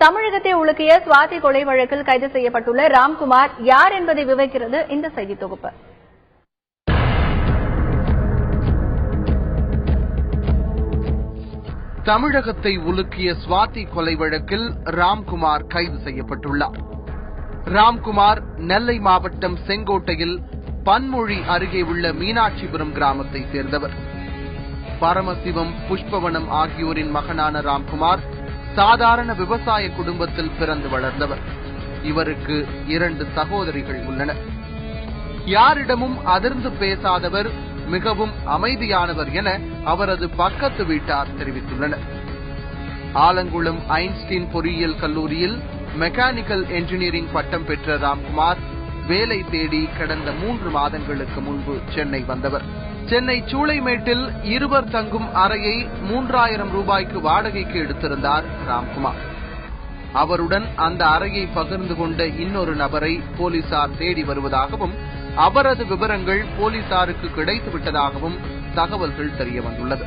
தமிழகத்தை உலுக்கிய சுவாதி கொலை வழக்கில் கைது செய்யப்பட்டுள்ள ராம்குமார் யார் என்பதை விவரிக்கிறது இந்த செய்தி தொகுப்பு. தமிழகத்தை உலுக்கிய சுவாதி கொலை வழக்கில் ராம்குமார் கைது செய்யப்பட்டுள்ளார். ராம்குமார் நெல்லை மாவட்டம் செங்கோட்டையில் பன்மொழி அருகே உள்ள மீனாட்சிபுரம் கிராமத்தை சேர்ந்தவர். பரமசிவம், புஷ்பவனம் ஆகியோரின் மகனான ராம்குமார் சாதாரண விவசாய குடும்பத்தில் பிறந்து வளர்ந்தவர். இவருக்கு 2 சகோதரிகள் உள்ளனர். யாரிடமும் அதிர்ந்து பேசாதவர், மிகவும் அமைதியானவர் என அவரது பக்கத்து வீட்டார் தெரிவித்துள்ளனர். ஆலங்குளம் ஐன்ஸ்டீன் பொறியியல் கல்லூரியில் மெக்கானிக்கல் என்ஜினியரிங் பட்டம் பெற்ற ராம்குமார் வேலை தேடி கடந்த 3 மாதங்களுக்கு முன்பு சென்னை வந்தவர். சென்னை சூளைமேட்டில் இருவர் தங்கும் அறையை 3000 ரூபாய்க்கு வாடகைக்கு எடுத்திருந்தார் ராம்குமார். அவருடன் அந்த அறையை பகிர்ந்து கொண்ட இன்னொரு நபரை போலீசார் தேடி வருவதாகவும் அவரது விவரங்கள் போலீசாருக்கு கிடைத்துவிட்டதாகவும் தகவல்கள் தெரியவந்துள்ளது.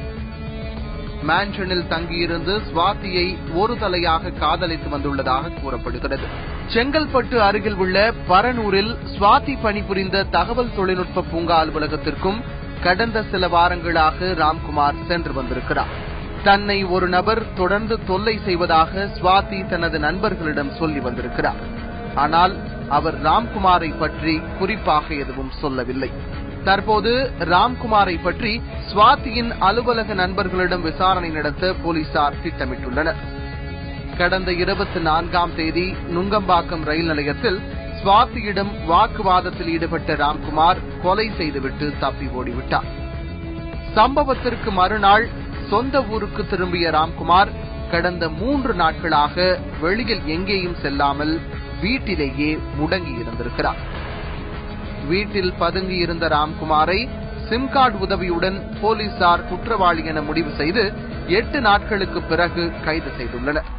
மான்ஷனில் தங்கியிருந்து சுவாதியை ஒரு தலையாக காதலித்து வந்துள்ளதாக கூறப்படுகிறது. செங்கல்பட்டு அருகில் உள்ள பரனூரில் சுவாதி பணிபுரிந்த தகவல் தொழில்நுட்ப பூங்கா அலுவலகத்திற்கும் கடந்த சில வாரங்களாக ராம்குமார் சென்று வந்திருக்கிறார். தன்னை ஒரு நபர் தொடர்ந்து தொல்லை செய்வதாக சுவாதி தனது நண்பர்களிடம் சொல்லி வந்திருக்கிறார். ஆனால் அவர் ராம்குமாரை பற்றி குறிப்பாக எதுவும் சொல்லவில்லை. தற்போது ராம்குமாரை பற்றி சுவாதியின் அலுவலக நண்பர்களிடம் விசாரணை நடத்த போலீசார் திட்டமிட்டுள்ளனர். கடந்த 24ஆம் தேதி நுங்கம்பாக்கம் ரயில் நிலையத்தில் சுவாதியிடம் வாக்குவாதத்தில் ஈடுபட்ட ராம்குமார் கொலை செய்துவிட்டு தப்பி ஓடிவிட்டார். சம்பவத்திற்கு மறுநாள் சொந்த ஊருக்கு திரும்பிய ராம்குமார் கடந்த 3 நாட்களாக வெளியில் எங்கேயும் செல்லாமல் வீட்டிலேயே முடங்கியிருந்திருக்கிறார். வீட்டில் பதுங்கியிருந்த ராம்குமாரை சிம் கார்டு உதவியுடன் போலீசார் குற்றவாளி என முடிவு செய்து 8 நாட்களுக்கு பிறகு கைது செய்துள்ளனர்.